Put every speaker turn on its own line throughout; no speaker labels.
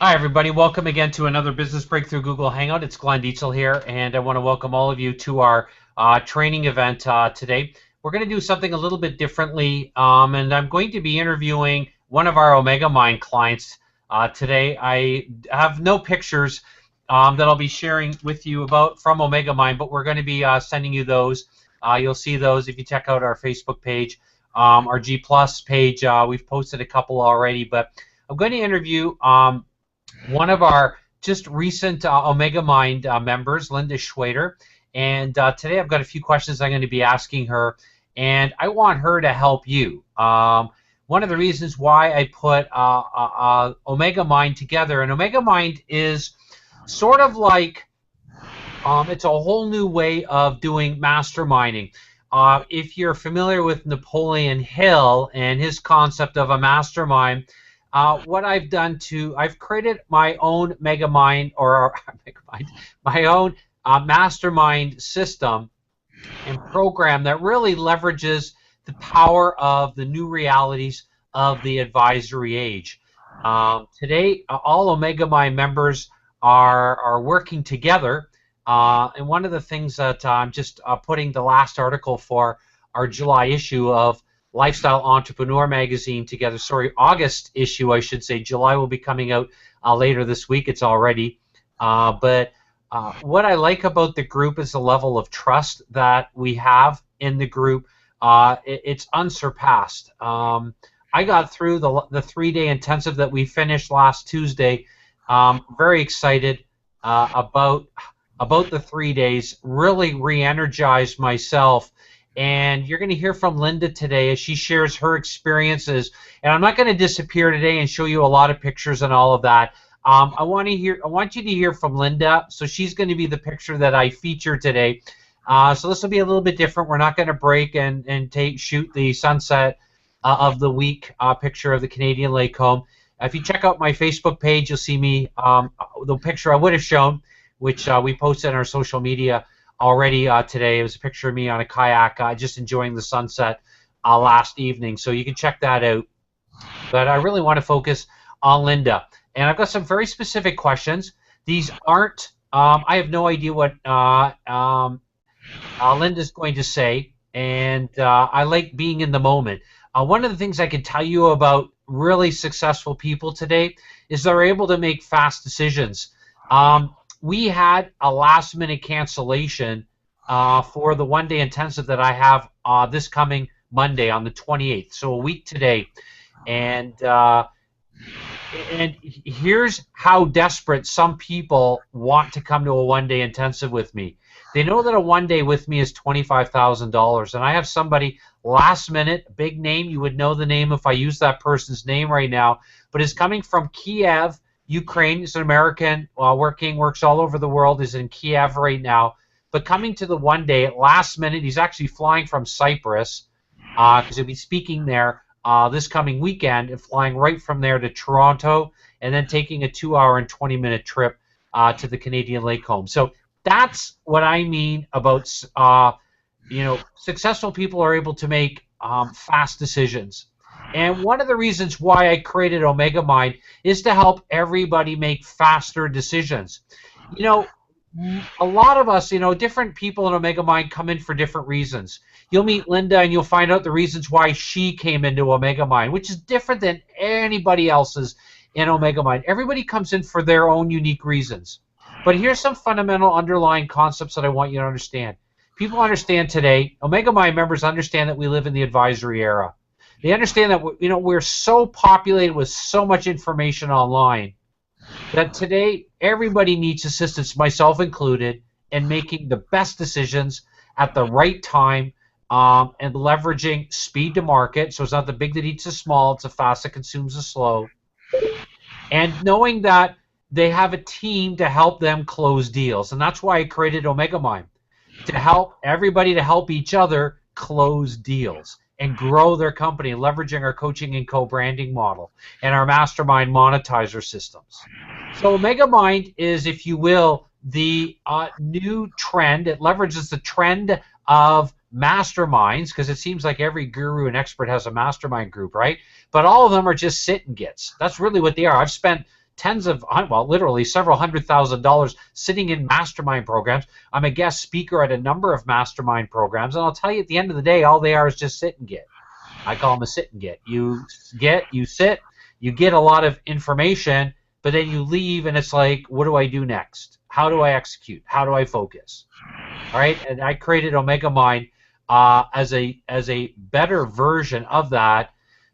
Hi, everybody. Welcome again to another Business Breakthrough Google Hangout. It's Glenn Dietzel here, and I want to welcome all of you to our training event today. We're going to do something a little bit differently, and I'm going to be interviewing one of our Omega Mind clients today. I have no pictures that I'll be sharing with you about from Omega Mind, but we're going to be sending you those. You'll see those if you check out our Facebook page, our G Plus page. We've posted a couple already, but I'm going to interview one of our just recent Omega Mind members, Linda Schwader. And today I've got a few questions I'm going to be asking her, and I want her to help you. One of the reasons why I put Omega Mind together, and Omega Mind is sort of like, it's a whole new way of doing masterminding. If you're familiar with Napoleon Hill and his concept of a mastermind, what I've done I've created my own Megamind or my own mastermind system and program that really leverages the power of the new realities of the advisory age. Today, all Omega Mind members are working together, and one of the things that I'm just putting the last article for our July issue of Lifestyle Entrepreneur magazine together. Sorry, August issue, I should say. July will be coming out later this week. It's already. But what I like about the group is the level of trust that we have in the group. It's unsurpassed. I got through the 3-day intensive that we finished last Tuesday. Very excited about the 3 days. Really re-energized myself. And you're going to hear from Linda today as she shares her experiences. And I'm not going to disappear today and show you a lot of pictures and all of that. I want you to hear from Linda. So she's going to be the picture that I feature today. So this will be a little bit different. We're not going to break and shoot the sunset of the week picture of the Canadian lake home. If you check out my Facebook page, you'll see me the picture I would have shown, which we posted on our social media already today. It was a picture of me on a kayak just enjoying the sunset last evening, so you can check that out. But I really want to focus on Linda, and I've got some very specific questions. These aren't I have no idea what Linda's going to say, and I like being in the moment. One of the things I can tell you about really successful people today is they're able to make fast decisions. We had a last-minute cancellation for the 1-day intensive that I have this coming Monday on the 28th, so a week today. And here's how desperate some people want to come to a 1-day intensive with me. They know that a 1-day with me is $25,000, and I have somebody last minute, big name. You would know the name if I use that person's name right now, but is coming from Kiev, Ukraine. Is an American, works all over the world, is in Kiev right now, but coming to the 1-day at last minute. He's actually flying from Cyprus because he'll be speaking there this coming weekend and flying right from there to Toronto and then taking a 2-hour and 20-minute trip to the Canadian lake home. So that's what I mean about, successful people are able to make fast decisions. And one of the reasons why I created Omega Mind is to help everybody make faster decisions. A lot of us, different people in Omega Mind come in for different reasons. You'll meet Linda and you'll find out the reasons why she came into Omega Mind, which is different than anybody else's in Omega Mind. Everybody comes in for their own unique reasons. But here's some fundamental underlying concepts that I want you to understand. People understand today, Omega Mind members understand that we live in the advisory era. They understand that we're so populated with so much information online that today everybody needs assistance, myself included, in making the best decisions at the right time and leveraging speed to market. So it's not the big that eats the small, it's the fast that consumes the slow. And knowing that they have a team to help them close deals. And that's why I created Omega Mind, to help everybody to help each other close deals and grow their company, leveraging our coaching and co-branding model and our mastermind monetizer systems. So Omega Mind is, if you will, the new trend. It leverages the trend of masterminds, because it seems like every guru and expert has a mastermind group, right? But all of them are just sit and gets. That's really what they are. I've spent tens of, well, literally several $100,000 sitting in mastermind programs. I'm a guest speaker at a number of mastermind programs, and I'll tell you, at the end of the day, all they are is just sit and get. I call them a sit and get. You sit, you get a lot of information, but then you leave, and it's like, what do I do next? How do I execute? How do I focus? All right, and I created Omega Mind as a better version of that,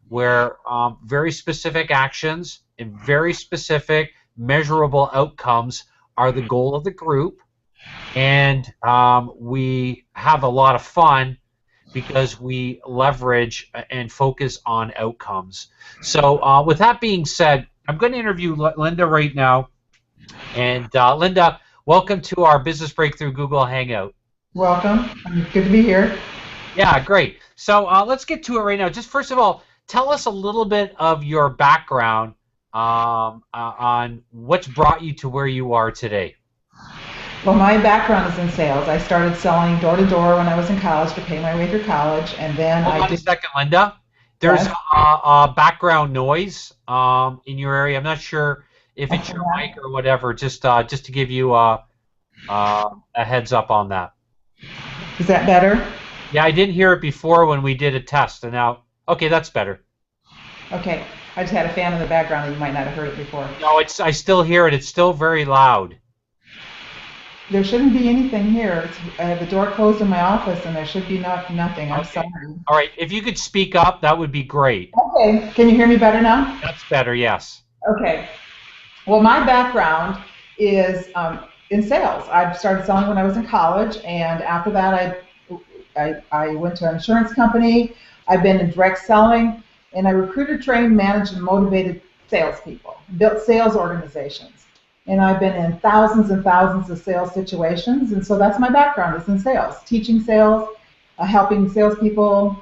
where very specific actions and very specific measurable outcomes are the goal of the group, and we have a lot of fun because we leverage and focus on outcomes. So with that being said, I'm going to interview Linda right now. And Linda, welcome to our Business Breakthrough Google Hangout.
Welcome. Good to be here.
Yeah, great. So let's get to it right now. Just first of all, tell us a little bit of your background on what's brought you to where you are today.
Well, my background is in sales. I started selling door to door when I was in college to pay my way through college, and then
Hold on a second, Linda. There's background noise in your area. I'm not sure if it's your mic or whatever. Just to give you a heads up on that.
Is that better?
Yeah, I didn't hear it before when we did a test, and now, okay, that's better.
Okay, I just had a fan in the background, and you might not have heard it before.
No, I still hear it. It's still very loud.
There shouldn't be anything here. I have the door closed in my office, and there should be nothing. I'm sorry.
All right, if you could speak up, that would be great.
Okay, can you hear me better now?
That's better, yes.
Okay. Well, my background is in sales. I started selling when I was in college, and after that, I went to an insurance company. I've been in direct selling, and I recruited, trained, managed, and motivated salespeople, built sales organizations. And I've been in thousands and thousands of sales situations, and so that's my background, is in sales, teaching sales, helping salespeople,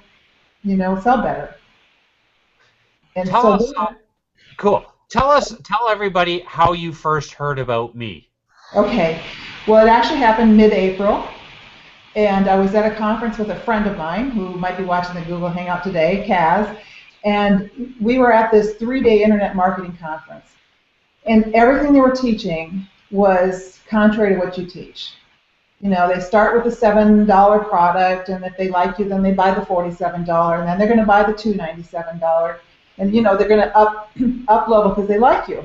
sell better. And
cool. Tell everybody how you first heard about me.
Okay. Well, it actually happened mid-April, and I was at a conference with a friend of mine who might be watching the Google Hangout today, Kaz, and we were at this 3-day internet marketing conference. And everything they were teaching was contrary to what you teach. They start with a $7 product, and if they like you, then they buy the $47, and then they're going to buy the $297, and they're going to up level because they like you.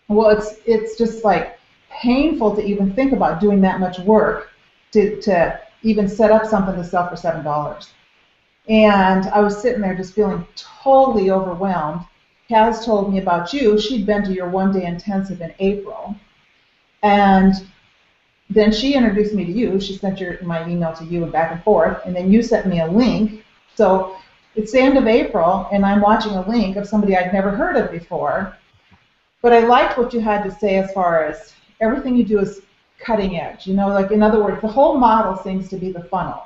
Well, it's just like painful to even think about doing that much work to even set up something to sell for $7. And I was sitting there just feeling totally overwhelmed. Kaz told me about you. She'd been to your one-day intensive in April. And then she introduced me to you. She sent my email to you and back and forth. And then you sent me a link. So it's the end of April, and I'm watching a link of somebody I'd never heard of before. But I liked what you had to say as far as everything you do is cutting edge. Like, in other words, the whole model seems to be the funnel.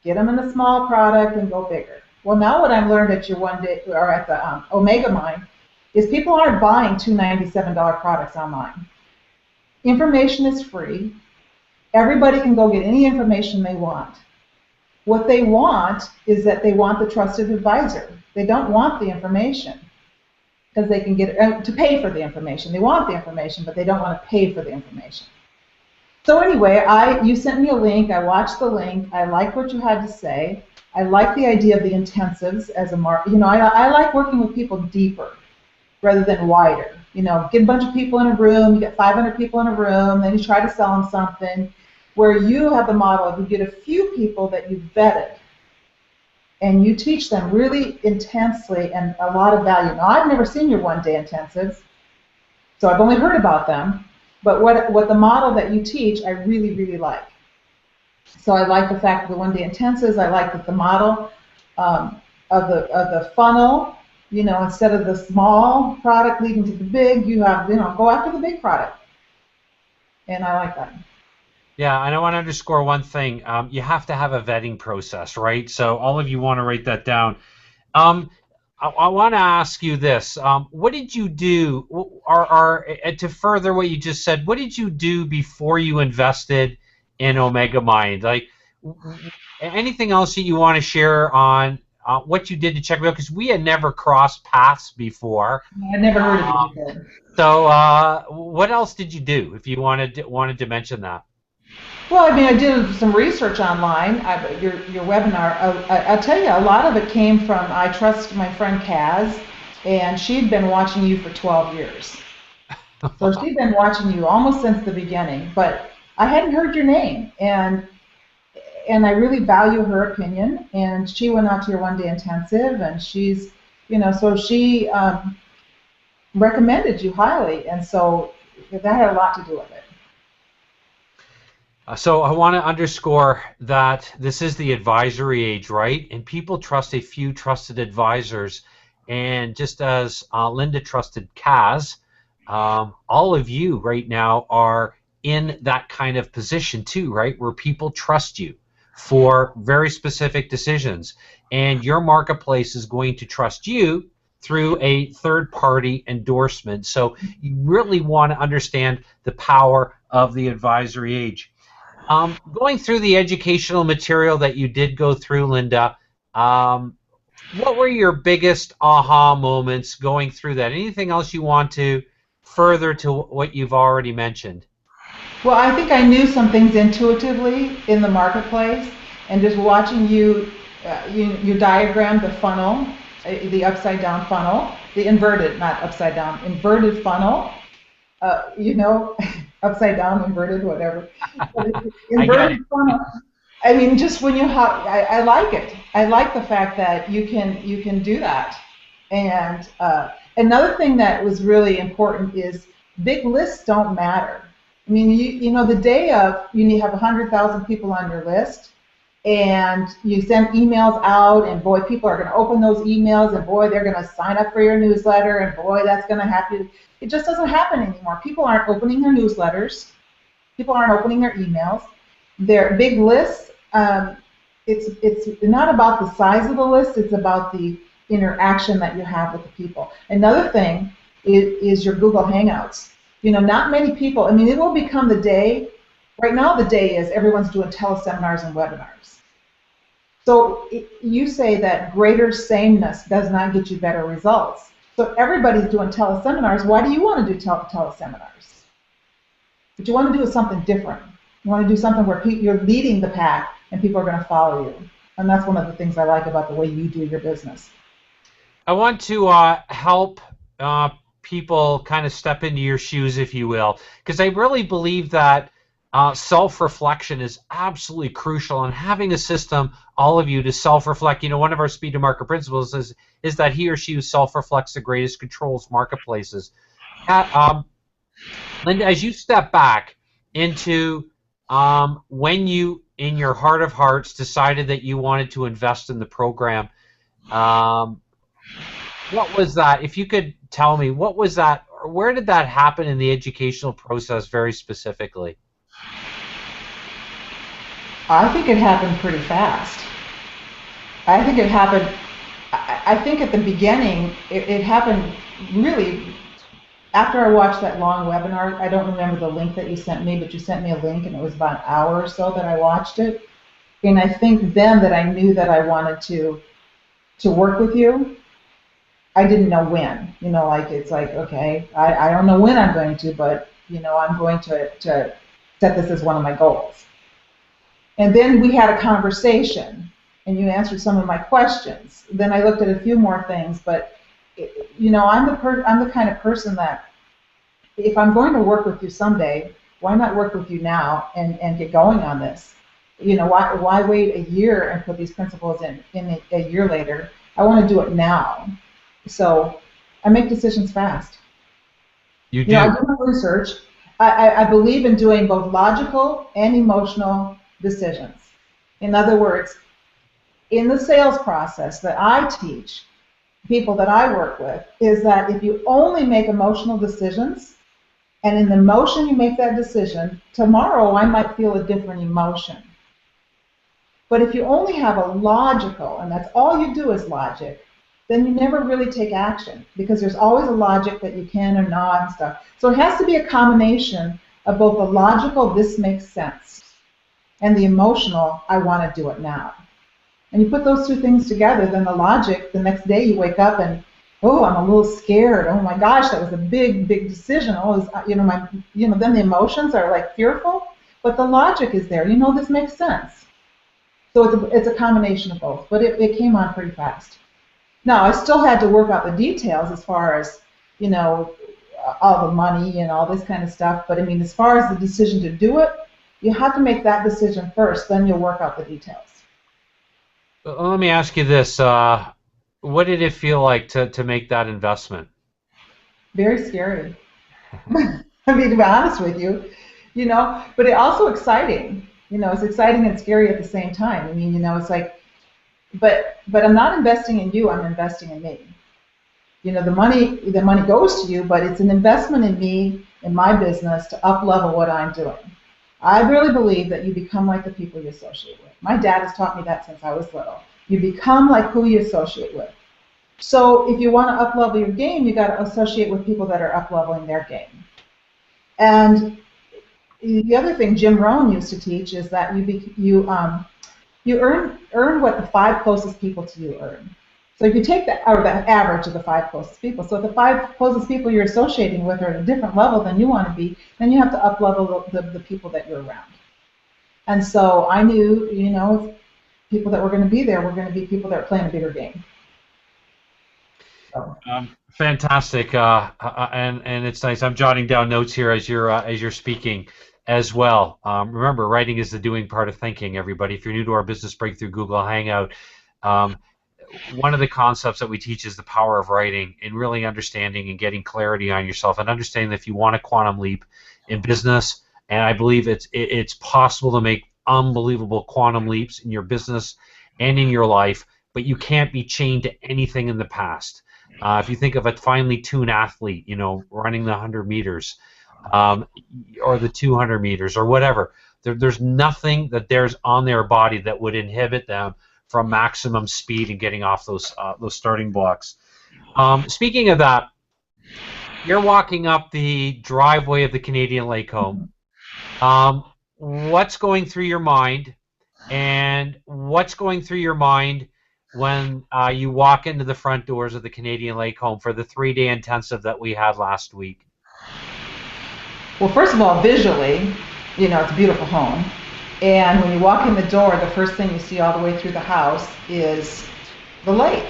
Get them in a small product and go bigger. Well, now what I've learned at your one-day, or at the Omega Mind, is people aren't buying $297 products online. Information is free. Everybody can go get any information they want. What they want is that they want the trusted advisor. They don't want the information because they can get to pay for the information. They want the information, but they don't want to pay for the information. So anyway, you sent me a link. I watched the link. I liked what you had to say. I like the idea of the intensives as a market. I like working with people deeper rather than wider. Get a bunch of people in a room, you get 500 people in a room, then you try to sell them something, where you have the model of you get a few people that you've vetted, and you teach them really intensely and a lot of value. Now, I've never seen your one-day intensives, so I've only heard about them, but what the model that you teach, I really, really like. So I like the fact of the one-day intensives. I like that the model of the funnel, instead of the small product leading to the big, you have, go after the big product. And I like that.
Yeah, and I want to underscore one thing. You have to have a vetting process, right? So all of you want to write that down. I want to ask you this. What did you do, or to further what you just said, what did you do before you invested in Omega Mind? Like, anything else that you want to share on what you did to check me out, because we had never crossed paths before.
I never heard of you before.
So what else did you do, if you wanted to mention that?
Well, I mean, I did some research online. Your webinar. I'll tell you, a lot of it came from I trust my friend Kaz, and she'd been watching you for 12 years. So she'd been watching you almost since the beginning, but I hadn't heard your name, and I really value her opinion. And she went out to your one-day intensive, and she's, so she recommended you highly, and so that had a lot to do with it.
So I want to underscore that this is the advisory age, right? And people trust a few trusted advisors. And just as Linda trusted Kaz, all of you right now are in that kind of position too, right? Where people trust you for very specific decisions. And your marketplace is going to trust you through a third-party endorsement. So you really want to understand the power of the advisory age. Going through the educational material that you did go through, Linda, what were your biggest aha moments going through that? Anything else you want to further to what you've already mentioned?
Well, I think I knew some things intuitively in the marketplace, and just watching you diagram the funnel, the upside down funnel, the inverted, not upside down, inverted funnel, upside down, inverted, whatever. Inverted funnel. I mean, just when I like it. I like the fact that you can do that. And another thing that was really important is big lists don't matter. I mean, the day of, you have 100,000 people on your list, and you send emails out, and boy, people are going to open those emails, and boy, they're going to sign up for your newsletter, and boy, that's going to happen. It just doesn't happen anymore. People aren't opening their newsletters. People aren't opening their emails. Their big lists, it's not about the size of the list, it's about the interaction that you have with the people. Another thing is your Google Hangouts. Not many people, I mean, it will become the day. Right now the day is everyone's doing teleseminars and webinars. So you say that greater sameness does not get you better results. So everybody's doing teleseminars. Why do you want to do teleseminars? What you want to do is something different. You want to do something where you're leading the pack and people are going to follow you. And that's one of the things I like about the way you do your business.
I want to help people kind of step into your shoes, if you will, because I really believe that self-reflection is absolutely crucial, and having a system, all of you, to self-reflect. One of our speed to market principles is that he or she who self-reflects the greatest controls marketplaces. Linda, as you step back into when you, in your heart of hearts, decided that you wanted to invest in the program, what was that? If you could tell me, what was that, or where did that happen in the educational process very specifically?
I think it happened pretty fast. I think it happened, I think at the beginning, it happened really after I watched that long webinar. I don't remember the link that you sent me, but you sent me a link, and it was about an hour or so that I watched it. And I think then that I knew that I wanted to work with you. I didn't know when. It's like, okay, I don't know when I'm going to, but, I'm going to set this as one of my goals. And then we had a conversation, and you answered some of my questions. Then I looked at a few more things, but I'm the kind of person that if I'm going to work with you someday, why not work with you now and get going on this? Why wait a year and put these principles in a year later? I want to do it now. So I make decisions fast.
You do.
I do my research. I believe in doing both logical and emotional decisions. In other words, in the sales process that I teach people that I work with, is that if you only make emotional decisions, and in the emotion you make that decision, tomorrow I might feel a different emotion. But if you only have a logical, and that's all you do is logic, then you never really take action, because there's always a logic that you can or not and stuff. So it has to be a combination of both the logical, this makes sense, and the emotional, I want to do it now. And you put those two things together, then the logic, the next day you wake up and, oh, I'm a little scared. Oh my gosh, that was a big, big decision. Oh, then the emotions are like fearful, but the logic is there. This makes sense. So it's a combination of both, but it came on pretty fast. Now, I still had to work out the details as far as, all the money and all this kind of stuff. But I mean, as far as the decision to do it, you have to make that decision first, then you'll work out the details.
Let me ask you this. What did it feel like to make that investment?
Very scary. I mean, to be honest with you, but it also exciting. It's exciting and scary at the same time. I mean, it's like, but I'm not investing in you, I'm investing in me. The money goes to you, but it's an investment in me, in my business, to up level what I'm doing. I really believe that you become like the people you associate with. My dad has taught me that since I was little. You become like who you associate with. So if you want to up level your game, you got to associate with people that are up leveling their game. And the other thing Jim Rohn used to teach is that you earn what the 5 closest people to you earn. So if you take the average of the 5 closest people, so if the 5 closest people you're associating with are at a different level than you want to be, then you have to up level the people that you're around. And so I knew, people that were going to be there were going to be people that are playing a bigger game. So.
Fantastic, and it's nice. I'm jotting down notes here as you're speaking as well. Remember, writing is the doing part of thinking. Everybody, if you're new to our Business Breakthrough Google Hangout, one of the concepts that we teach is the power of writing and really understanding and getting clarity on yourself and understanding that if you want a quantum leap in business, and I believe it's possible to make unbelievable quantum leaps in your business and in your life, but you can't be chained to anything in the past. If you think of a finely tuned athlete, running the 100 meters or the 200 meters or whatever, there's nothing that there's on their body that would inhibit them from maximum speed and getting off those starting blocks. Speaking of that, you're walking up the driveway of the Canadian Lake home. What's going through your mind, and what's going through your mind when you walk into the front doors of the Canadian Lake home for the 3-day intensive that we had last week?
Well, first of all, visually, it's a beautiful home. And when you walk in the door, the first thing you see all the way through the house is the lake.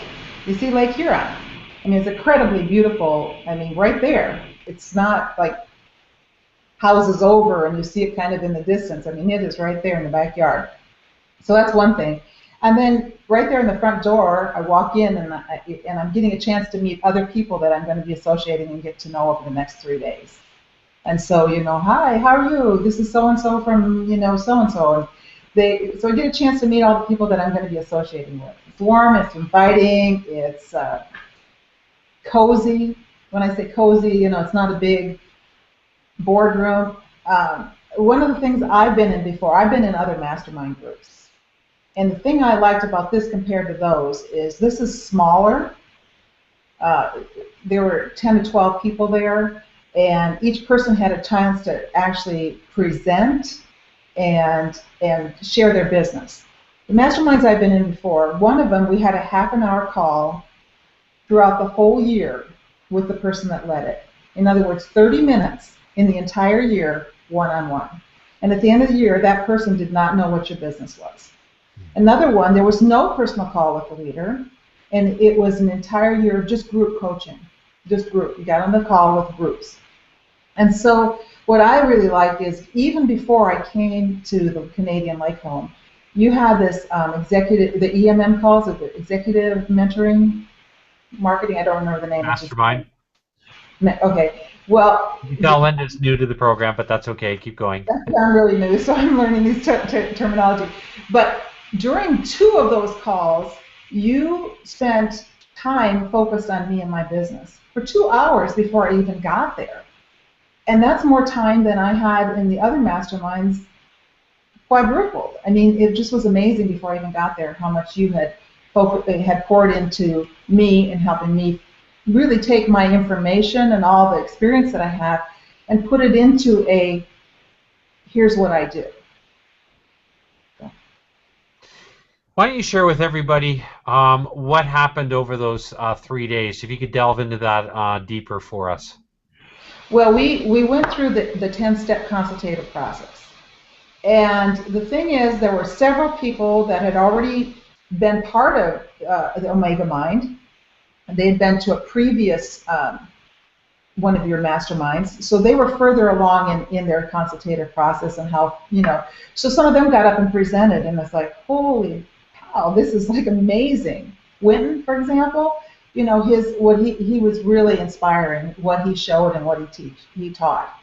You see Lake Huron. I mean, it's incredibly beautiful. I mean, right there. It's not like houses over and you see it kind of in the distance. I mean, it is right there in the backyard. So that's one thing. And then right there in the front door, I walk in and I'm getting a chance to meet other people that I'm going to be associating and get to know over the next 3 days. And so, hi, how are you? This is so-and-so from, so-and-so. So I get a chance to meet all the people that I'm going to be associating with. It's warm, it's inviting, it's cozy. When I say cozy, it's not a big boardroom. One of the things I've been in before, I've been in other mastermind groups. And the thing I liked about this compared to those is this is smaller. There were 10 to 12 people there. And each person had a chance to actually present and share their business. The masterminds I've been in before, one of them, we had a half-an-hour call throughout the whole year with the person that led it. In other words, 30 minutes in the entire year, one-on-one. And at the end of the year, that person did not know what your business was. Another one, there was no personal call with the leader, and it was an entire year of just group coaching. Just group. You got on the call with groups. And so what I really liked is even before I came to the Canadian Lake home, you had this executive, the EMM calls, or the executive mentoring marketing. I don't remember the name.
Mastermind.
Okay. Well,
Linda's new to the program, but that's okay. Keep going.
I'm really new, so I'm learning these terminology. But during 2 of those calls, you spent time focused on me and my business for 2 hours before I even got there. And that's more time than I had in the other masterminds, quadrupled. I mean, it just was amazing before I even got there how much you had poured into me and helping me really take my information and all the experience that I have and put it into here's what I do. So.
Why don't you share with everybody what happened over those 3 days? If you could delve into that deeper for us.
Well, we went through the 10-step consultative process. And the thing is, there were several people that had already been part of the Omega Mind. They had been to a previous one of your masterminds, so they were further along in their consultative process and how, so some of them got up and presented, and it's like, holy cow, this is like amazing. Winton, for example, he was really inspiring, what he showed and what he taught.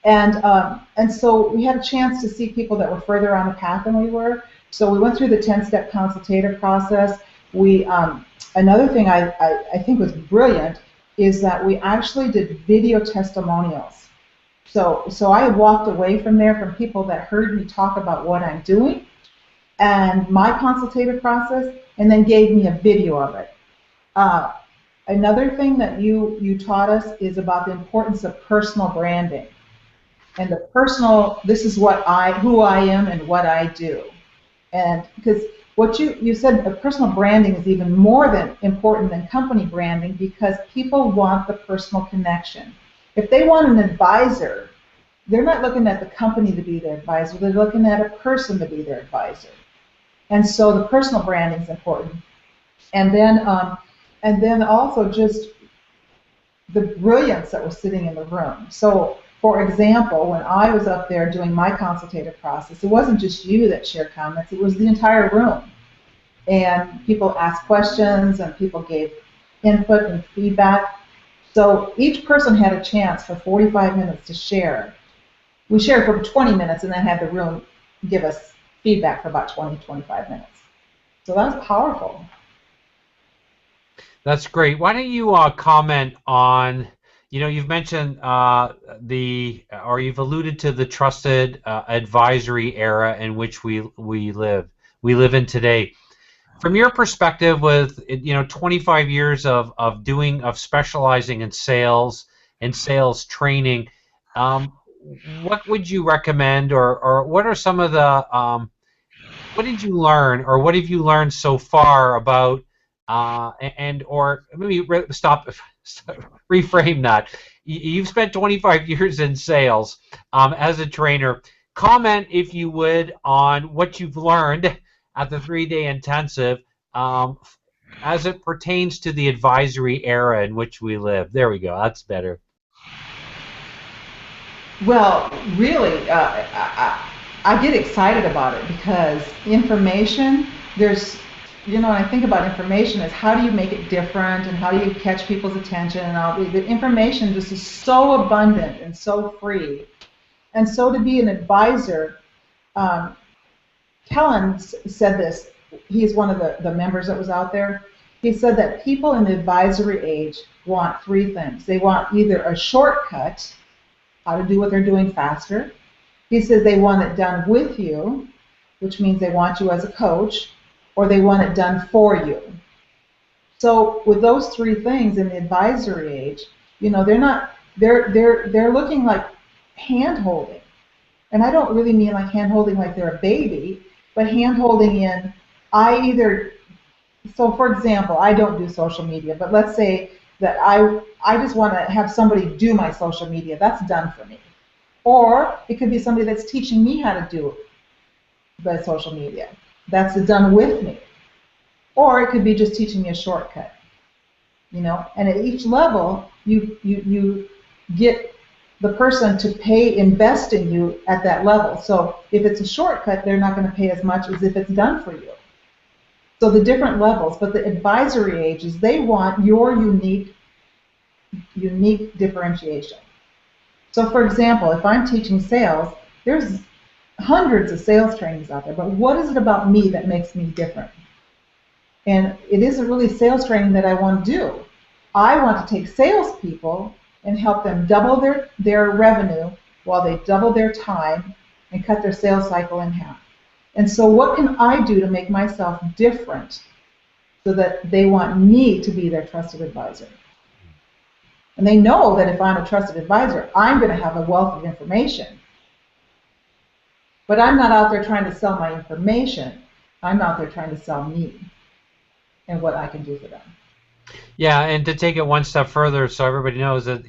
And so we had a chance to see people that were further on the path than we were. So we went through the 10-step consultative process. Another thing I think was brilliant is that we actually did video testimonials. So I walked away from there from people that heard me talk about what I'm doing and my consultative process, and then gave me a video of it. Another thing that you taught us is about the importance of personal branding. And this is who I am and what I do. And because what you said, personal branding is even more important than company branding, because people want the personal connection. If they want an advisor, they're not looking at the company to be their advisor, they're looking at a person to be their advisor. And so the personal branding is important. And then also just the brilliance that was sitting in the room. So, for example, when I was up there doing my consultative process, it wasn't just you that shared comments, it was the entire room. And people asked questions and people gave input and feedback. So each person had a chance for 45 minutes to share. We shared for 20 minutes and then had the room give us feedback for about 20, 25 minutes. So that was powerful.
That's great. Why don't you comment on, you've mentioned you've alluded to the trusted advisory era in which we live in today. From your perspective, with 25 years of specializing in sales and sales training, what would you recommend, or what are some of the what did you learn, or what have you learned so far about or maybe reframe that. You've spent 25 years in sales as a trainer. Comment, if you would, on what you've learned at the 3-day intensive as it pertains to the advisory era in which we live. There we go. That's better.
Well, really, I get excited about it because information, when I think about information, is how do you make it different and how do you catch people's attention, and all the information just is so abundant and so free. And so to be an advisor, Kellen said this, he's one of the members that was out there, he said that people in the advisory age want 3 things. They want either a shortcut, how to do what they're doing faster. He says they want it done with you, which means they want you as a coach, or they want it done for you. So with those 3 things in the advisory age, they're looking like hand-holding. And I don't really mean like hand-holding like they're a baby, but hand-holding in, so for example, I don't do social media, but let's say that I just want to have somebody do my social media. That's done for me. Or it could be somebody that's teaching me how to do the social media. That's done with me. Or it could be just teaching me a shortcut. And at each level, you get the person to invest in you at that level. So if it's a shortcut, they're not going to pay as much as if it's done for you. So the different levels, but the advisory ages, they want your unique differentiation. So for example, if I'm teaching sales, there's hundreds of sales trainings out there, but what is it about me that makes me different? And it isn't really sales training that I want to do. I want to take salespeople and help them double their revenue while they double their time and cut their sales cycle in half. And so what can I do to make myself different so that they want me to be their trusted advisor? And they know that if I'm a trusted advisor, I'm going to have a wealth of information. But I'm not out there trying to sell my information. I'm out there trying to sell me and what I can do for them.
Yeah, and to take it one step further, so everybody knows that,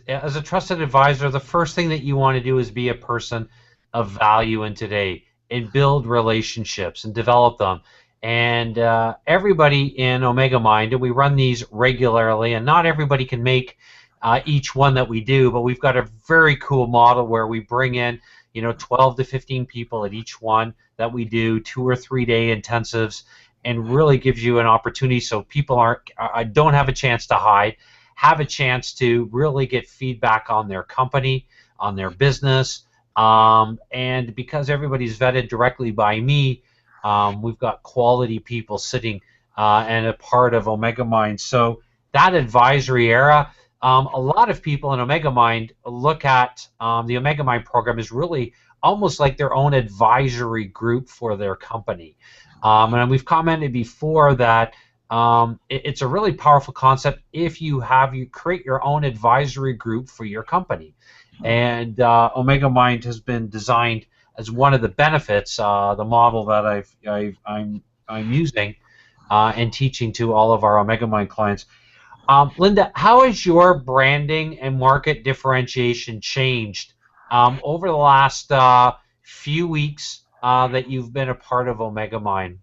as a trusted advisor, the first thing that you want to do is be a person of value in today and build relationships and develop them. And everybody in Omega Mind, and we run these regularly, and not everybody can make each one that we do, but we've got a very cool model where we bring in, 12 to 15 people at each one that we do 2 or 3 day intensives, and really gives you an opportunity so people don't have a chance to hide, have a chance to really get feedback on their company, on their business, and because everybody's vetted directly by me, we've got quality people sitting and a part of Omega Mind. So that advisory era, a lot of people in Omega Mind look at the Omega Mind program as really almost like their own advisory group for their company. And we've commented before that it's a really powerful concept if you create your own advisory group for your company. And Omega Mind has been designed as one of the benefits, the model that I'm using and teaching to all of our Omega Mind clients. Linda, how has your branding and market differentiation changed over the last few weeks that you've been a part of Omega Mind?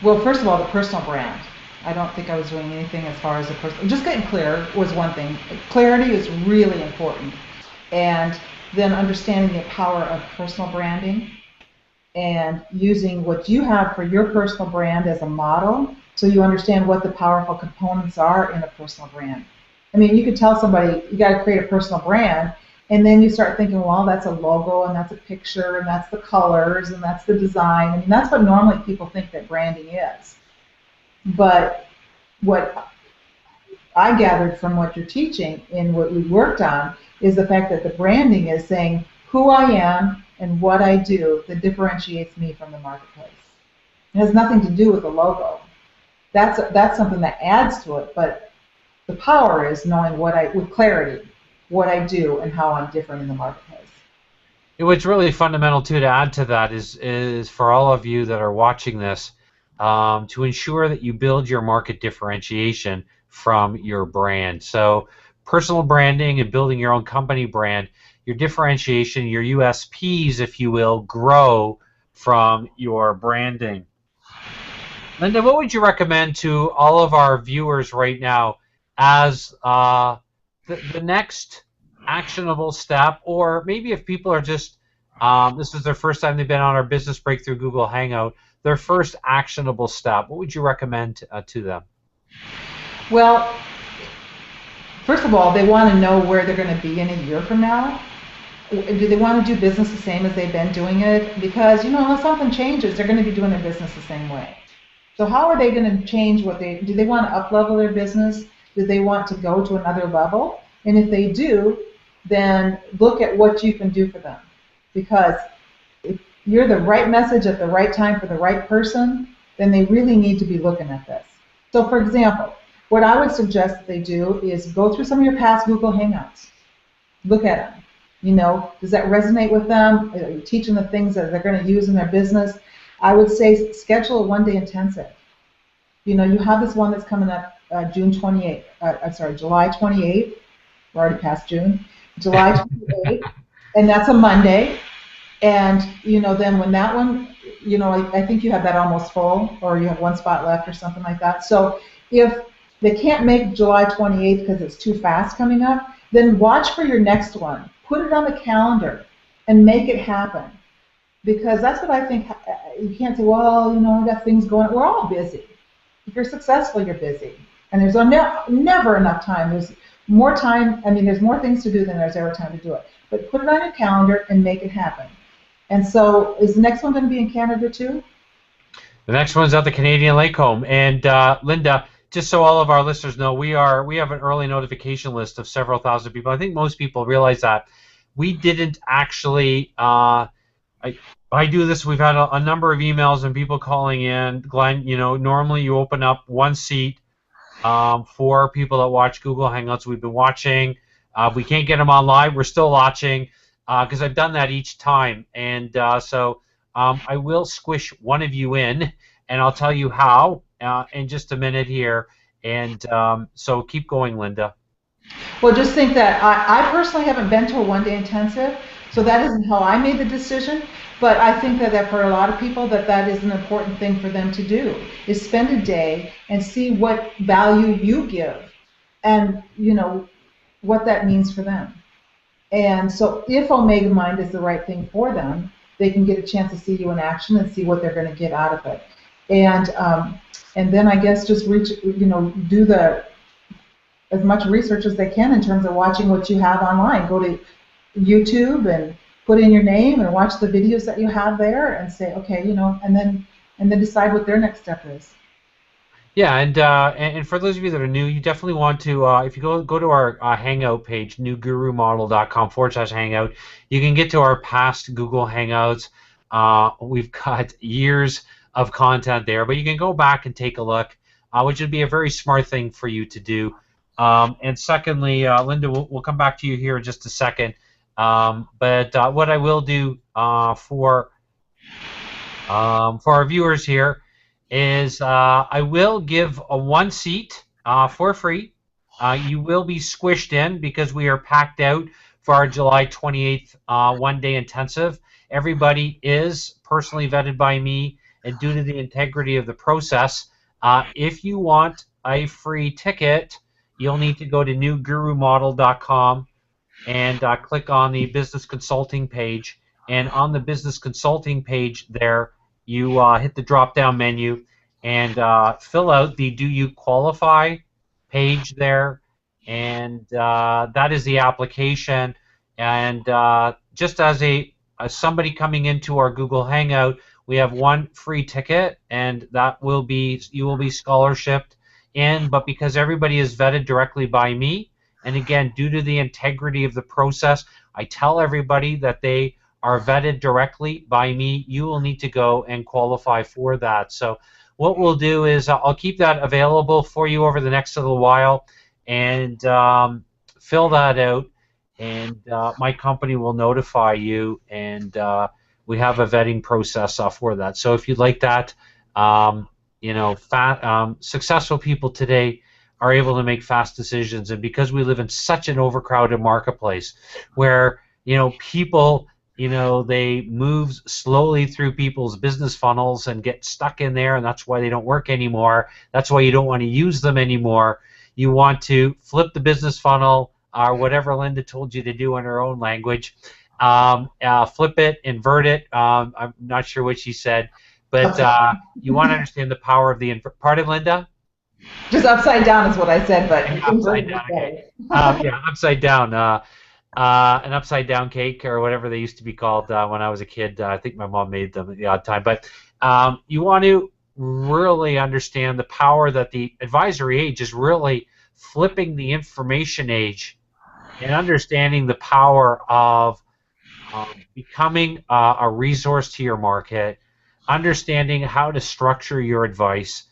Well, first of all, the personal brand. I don't think I was doing anything as far as the personal. Just getting clear was one thing. Clarity is really important. And then understanding the power of personal branding and using what you have for your personal brand as a model so you understand what the powerful components are in a personal brand. I mean, you could tell somebody you got to create a personal brand, and then you start thinking, well, that's a logo, and that's a picture, and that's the colors, and that's the design. I mean, that's what normally people think that branding is. But what I gathered from what you're teaching and what we worked on is the fact that the branding is saying who I am and what I do that differentiates me from the marketplace. It has nothing to do with the logo. That's something that adds to it, but the power is knowing with clarity, what I do and how I'm different in the marketplace.
What's really fundamental too to add to that is for all of you that are watching this, to ensure that you build your market differentiation from your brand. So personal branding and building your own company brand, your differentiation, your USPs, if you will, grow from your branding. Linda, what would you recommend to all of our viewers right now as the next actionable step, or maybe if people are just, this is their first time they've been on our Business Breakthrough Google Hangout, their first actionable step, what would you recommend to them?
Well, first of all, they want to know where they're going to be in a year from now. Do they want to do business the same as they've been doing it? Because, unless something changes, they're going to be doing their business the same way. So how are they going to change do they want to up-level their business? Do they want to go to another level? And if they do, then look at what you can do for them. Because if you're the right message at the right time for the right person, then they really need to be looking at this. So for example, what I would suggest that they do is go through some of your past Google Hangouts. Look at them. Does that resonate with them? Are you teaching the things that they're going to use in their business? I would say schedule a one-day intensive. You have this one that's coming up July 28th. We're already past June. July 28th, and that's a Monday. And, then when that one, I think you have that almost full, or you have one spot left or something like that. So if they can't make July 28th because it's too fast coming up, then watch for your next one. Put it on the calendar and make it happen. Because that's what I think. You can't say, well, I got things going. We're all busy. If you're successful, you're busy. And there's never enough time. There's more time. There's more things to do than there's ever time to do it. But put it on your calendar and make it happen. And so is the next one going to be in Canada too?
The next one's at the Canadian Lake Home. And Linda, just so all of our listeners know, we have an early notification list of several thousand people. I think most people realize that. We didn't actually, I do this. We've had a number of emails and people calling in. Glenn, normally you open up one seat for people that watch Google Hangouts. We've been watching. We can't get them on live. We're still watching because I've done that each time. And so I will squish one of you in, and I'll tell you how in just a minute here. And so keep going, Linda.
Well, just think that I personally haven't been to a one-day intensive, so that isn't how I made the decision. But I think that for a lot of people, that is an important thing for them to do, is spend a day and see what value you give, and what that means for them. And so, if Omega Mind is the right thing for them, they can get a chance to see you in action and see what they're going to get out of it. And then I guess just do the as much research as they can in terms of watching what you have online. Go to YouTube and put in your name and watch the videos that you have there and say, okay, and then decide what their next step is.
Yeah, and for those of you that are new, you definitely want to, if you go to our Hangout page, newgurumodel.com/hangout, you can get to our past Google Hangouts. We've got years of content there, but you can go back and take a look, which would be a very smart thing for you to do. And secondly, Linda, we'll come back to you here in just a second. But what I will do for our viewers here is I will give a one seat for free. You will be squished in because we are packed out for our July 28th one-day intensive. Everybody is personally vetted by me, and due to the integrity of the process, if you want a free ticket, you'll need to go to newgurumodel.com and click on the business consulting page. And on the business consulting page there, you hit the drop-down menu and fill out the Do You Qualify page there, and that is the application. And just as somebody coming into our Google Hangout, we have one free ticket, and that will be, you will be scholarshiped in. But because everybody is vetted directly by me, and again, due to the integrity of the process, I tell everybody that they are vetted directly by me. You will need to go and qualify for that. So what we'll do is I'll keep that available for you over the next little while, and fill that out, and my company will notify you, and we have a vetting process for that. So if you'd like that, successful people today are able to make fast decisions, and because we live in such an overcrowded marketplace where people, they move slowly through people's business funnels and get stuck in there, and that's why they don't work anymore. That's why you don't want to use them anymore. You want to flip the business funnel, or whatever Linda told you to do in her own language. Flip it, invert it. I'm not sure what she said, but you want to understand the power of the pardon, Linda?
Just upside down is what I said, but
upside down. Okay. Yeah, upside down. An upside down cake, or whatever they used to be called when I was a kid. I think my mom made them at the odd time. But you want to really understand the power that the advisory age is really flipping the information age, and understanding the power of becoming a resource to your market, understanding how to structure your advice,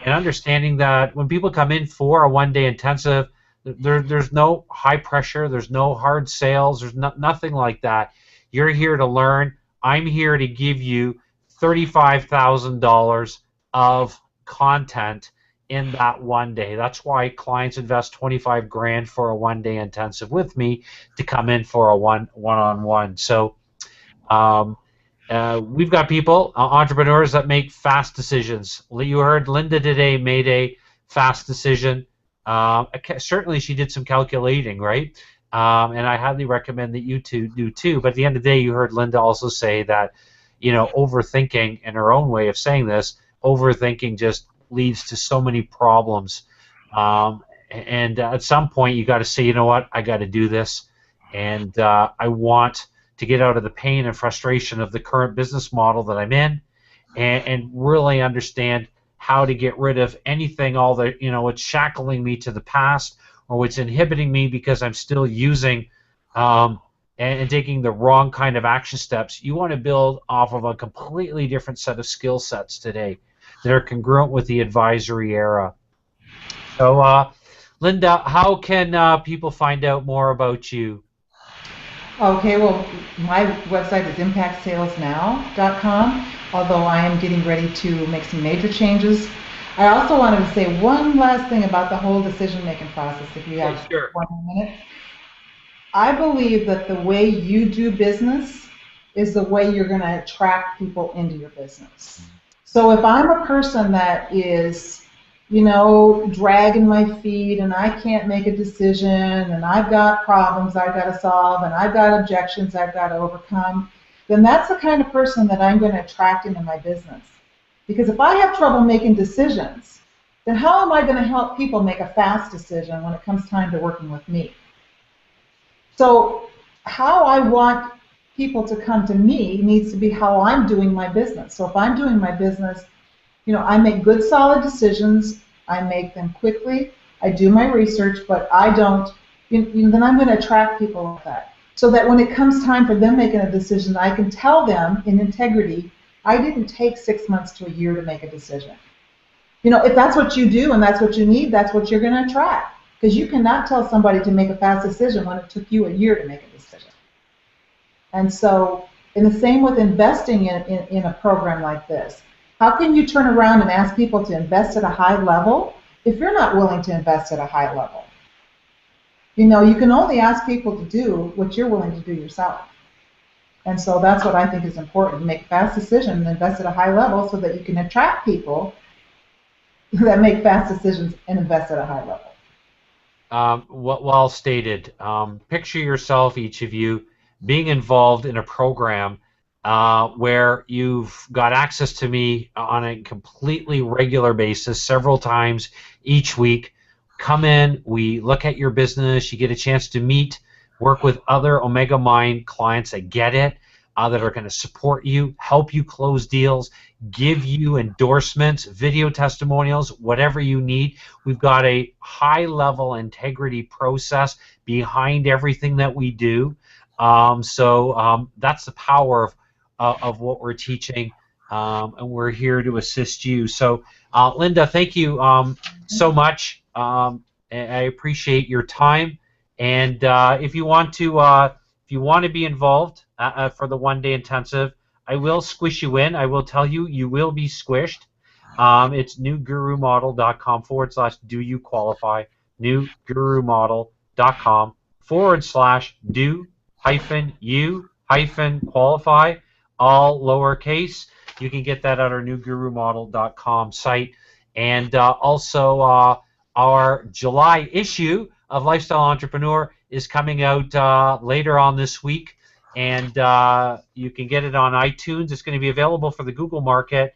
and understanding that when people come in for a one-day intensive, there's no high pressure, there's no hard sales, there's nothing like that. You're here to learn. I'm here to give you $35,000 of content in that one day. That's why clients invest 25 grand for a one-day intensive with me to come in for a one-on-one. So we've got people, entrepreneurs that make fast decisions. You heard Linda today made a fast decision. Certainly she did some calculating, right? And I highly recommend that you two do too. But at the end of the day, you heard Linda also say that, overthinking, in her own way of saying this, overthinking just leads to so many problems. And at some point, you got to say, you know what, I got to do this. And I want to get out of the pain and frustration of the current business model that I'm in, and really understand how to get rid of anything, all the, what's shackling me to the past, or what's inhibiting me because I'm still using and taking the wrong kind of action steps. You want to build off of a completely different set of skill sets today that are congruent with the advisory era. So, Linda, how can people find out more about you?
Okay, well, my website is impactsalesnow.com, although I am getting ready to make some major changes. I also wanted to say one last thing about the whole decision-making process, if you
Okay,
have
sure.
1 minute. I believe that the way you do business is the way you're going to attract people into your business. So if I'm a person that is, dragging my feet and I can't make a decision and I've got problems I've got to solve and I've got objections I've got to overcome, then that's the kind of person that I'm going to attract into my business. Because if I have trouble making decisions, then how am I going to help people make a fast decision when it comes time to working with me? So how I want people to come to me needs to be how I'm doing my business. So if I'm doing my business, I make good solid decisions, I make them quickly, I do my research, but I don't, then I'm going to attract people like that. So that when it comes time for them making a decision, I can tell them in integrity, I didn't take 6 months to a year to make a decision. If that's what you do and that's what you need, that's what you're going to attract. Because you cannot tell somebody to make a fast decision when it took you a year to make a decision. And so, in the same with investing in a program like this, how can you turn around and ask people to invest at a high level if you're not willing to invest at a high level? You can only ask people to do what you're willing to do yourself. And so that's what I think is important, to make fast decisions and invest at a high level so that you can attract people that make fast decisions and invest at a high level.
Well stated. Picture yourself, each of you, being involved in a program where you've got access to me on a completely regular basis, several times each week. Come in, we look at your business, you get a chance to meet, work with other Omega Mind clients that get it, that are going to support you, help you close deals, give you endorsements, video testimonials, whatever you need. We've got a high-level integrity process behind everything that we do. So that's the power of what we're teaching, and we're here to assist you. So, Linda, thank you so much. I appreciate your time. And if you want to be involved for the one-day intensive, I will squish you in. I will tell you, you will be squished. It's newgurumodel.com/do you qualify. Newgurumodel.com/do you qualify, all lowercase. You can get that at our newgurumodel.com site. And also, our July issue of Lifestyle Entrepreneur is coming out later on this week, and you can get it on iTunes. It's going to be available for the Google market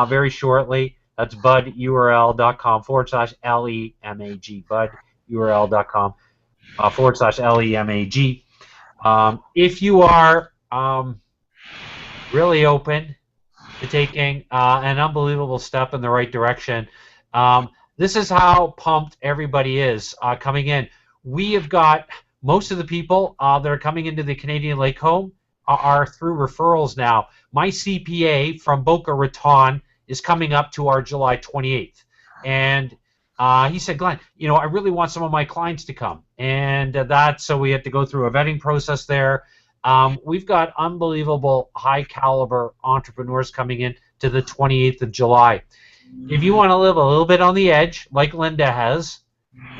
very shortly. That's budurl.com/LEMAG, budurl.com/LEMAG. If you are really open to taking an unbelievable step in the right direction, this is how pumped everybody is coming in. We have got most of the people that are coming into the Canadian Lake Home are through referrals now. My CPA from Boca Raton is coming up to our July 28th. And he said, Glenn, I really want some of my clients to come. And so we have to go through a vetting process there. We've got unbelievable high caliber entrepreneurs coming in to the 28th of July. If you want to live a little bit on the edge, like Linda has,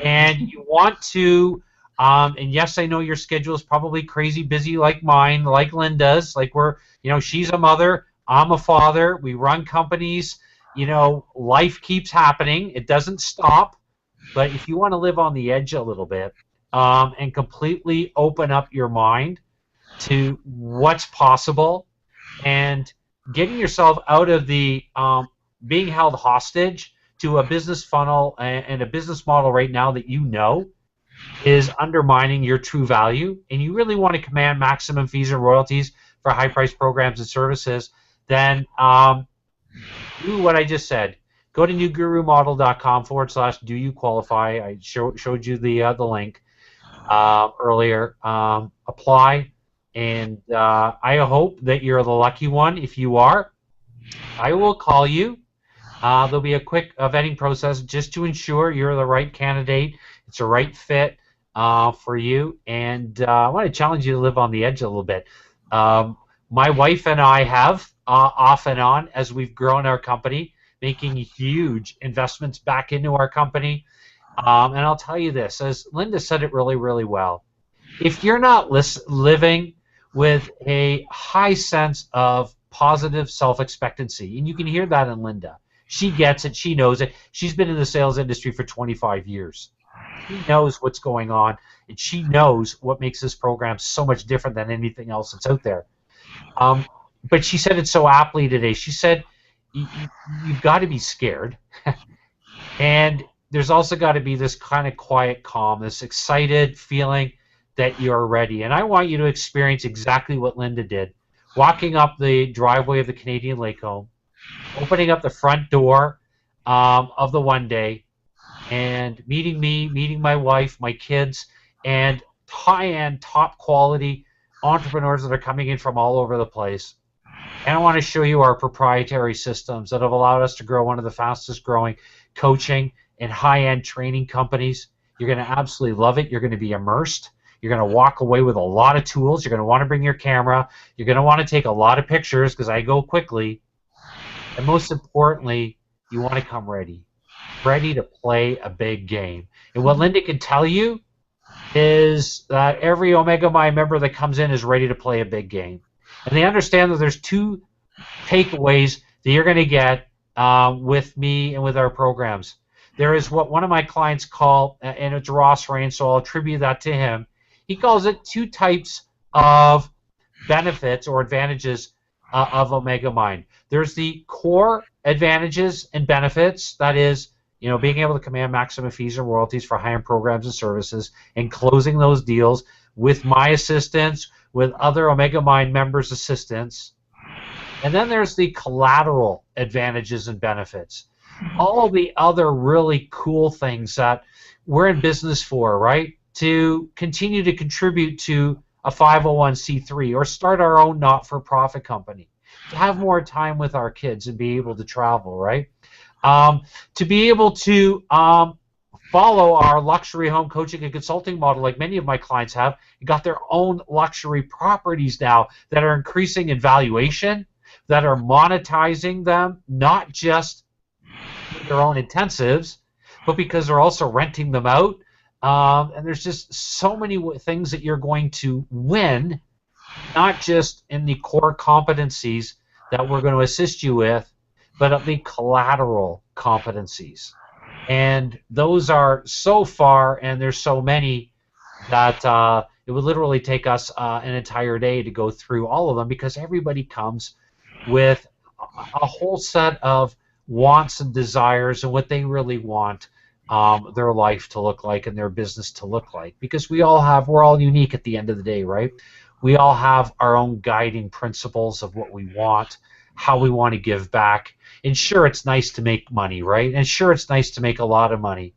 and you want to, and yes, I know your schedule is probably crazy busy like mine, like Linda's, like she's a mother, I'm a father, we run companies, life keeps happening, it doesn't stop. But if you want to live on the edge a little bit and completely open up your mind to what's possible and getting yourself out of the being held hostage to a business funnel and a business model right now that is undermining your true value, and you really want to command maximum fees and royalties for high-priced programs and services, then do what I just said. Go to newgurumodel.com/do you qualify. I showed you the link earlier. Apply, and I hope that you're the lucky one. If you are, I will call you. There'll be a quick vetting process just to ensure you're the right candidate. It's a right fit. for you, and I want to challenge you to live on the edge a little bit. Um, my wife and I have, off and on, as we've grown our company, making huge investments back into our company. And I'll tell you this, as Linda said it really, really well, if you're not living with a high sense of positive self-expectancy, and you can hear that in Linda, she gets it, she knows it. She's been in the sales industry for 25 years. She knows what's going on, and she knows what makes this program so much different than anything else that's out there. Um, but she said it so aptly today. She said, you've got to be scared, and there's also got to be this kind of quiet calm, this excited feeling that you're ready. And I want you to experience exactly what Linda did, walking up the driveway of the Canadian Lake Home, opening up the front door of the One Day, and meeting me, meeting my wife, my kids, and high-end, top-quality entrepreneurs that are coming in from all over the place. And I want to show you our proprietary systems that have allowed us to grow one of the fastest growing coaching and high-end training companies. You're going to absolutely love it. You're going to be immersed. You're going to walk away with a lot of tools. You're going to want to bring your camera. You're going to want to take a lot of pictures because I go quickly. And most importantly, you want to come ready to play a big game. And what Linda can tell you is that every Omega Mind member that comes in is ready to play a big game. And they understand that there's two takeaways that you're going to get with me and with our programs. There is what one of my clients call, and it's Ross Rain, so I'll attribute that to him. He calls it two types of benefits or advantages of Omega Mind. There's the core advantages and benefits, that is, being able to command maximum fees and royalties for high-end programs and services and closing those deals with my assistance, with other Omega Mind members' assistants. And then there's the collateral advantages and benefits. All the other really cool things that we're in business for, right? To continue to contribute to a 501c3 or start our own not-for-profit company. To have more time with our kids and be able to travel, right? To be able to follow our luxury home coaching and consulting model like many of my clients have, and got their own luxury properties now that are increasing in valuation, that are monetizing them, not just their own intensives, but because they're also renting them out. And there's just so many things that you're going to win, not just in the core competencies that we're going to assist you with, but of the collateral competencies. And those are so far, and there's so many, that it would literally take us an entire day to go through all of them, because everybody comes with a whole set of wants and desires and what they really want their life to look like and their business to look like. Because we're all unique at the end of the day, right? We all have our own guiding principles of what we want, how we want to give back. And sure, it's nice to make money, right? And sure, it's nice to make a lot of money.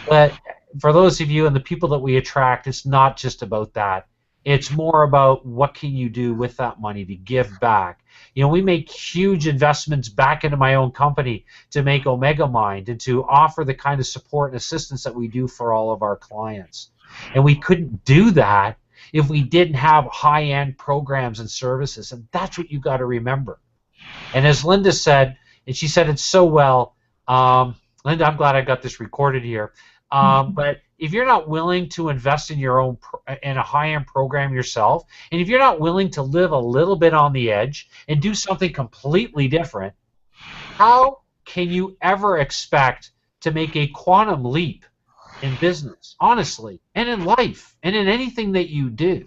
But for those of you and the people that we attract, it's not just about that. It's more about what can you do with that money to give back. We make huge investments back into my own company to make Omega Mind and to offer the kind of support and assistance that we do for all of our clients. And we couldn't do that if we didn't have high-end programs and services. And that's what you got to remember. And as Linda said, and she said it so well, Linda, I'm glad I got this recorded here, but if you're not willing to invest in your own in a high-end program yourself, and if you're not willing to live a little bit on the edge and do something completely different, how can you ever expect to make a quantum leap in business, honestly, and in life, and in anything that you do?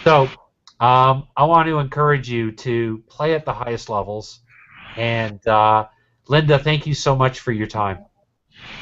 So I want to encourage you to play at the highest levels. And Linda, thank you so much for your time.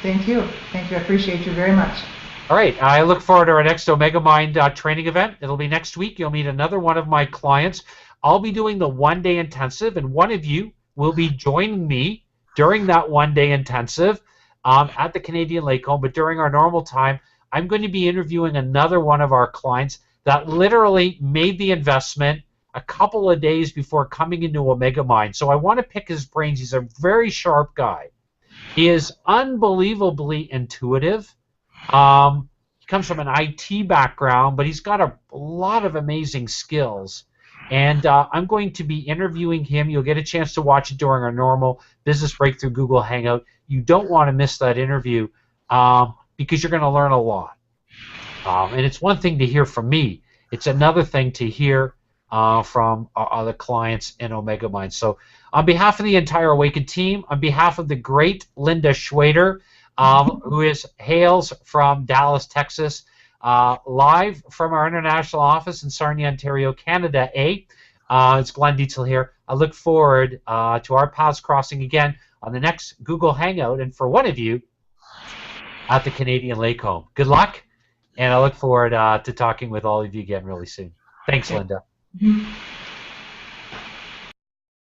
Thank you. Thank you. I appreciate you very much.
All right. I look forward to our next Omega Mind training event. It'll be next week. You'll meet another one of my clients. I'll be doing the one-day intensive, and one of you will be joining me during that one-day intensive at the Canadian Lake Home. But during our normal time, I'm going to be interviewing another one of our clients that literally made the investment a couple of days before coming into Omega Mind. So I want to pick his brains. He's a very sharp guy. He is unbelievably intuitive. comes from an IT background, but he's got a lot of amazing skills. And I'm going to be interviewing him. You'll get a chance to watch it during our normal Business Breakthrough Google Hangout. You don't want to miss that interview because you're going to learn a lot. And it's one thing to hear from me. It's another thing to hear from our other clients in Omega Mind. So on behalf of the entire Awaken team, on behalf of the great Linda Schwader, who hails from Dallas, Texas, live from our international office in Sarnia, Ontario, Canada, it's Glenn Dietzel here. I look forward to our paths crossing again on the next Google Hangout, and for one of you at the Canadian Lake Home. Good luck, and I look forward to talking with all of you again really soon. Thanks, Linda.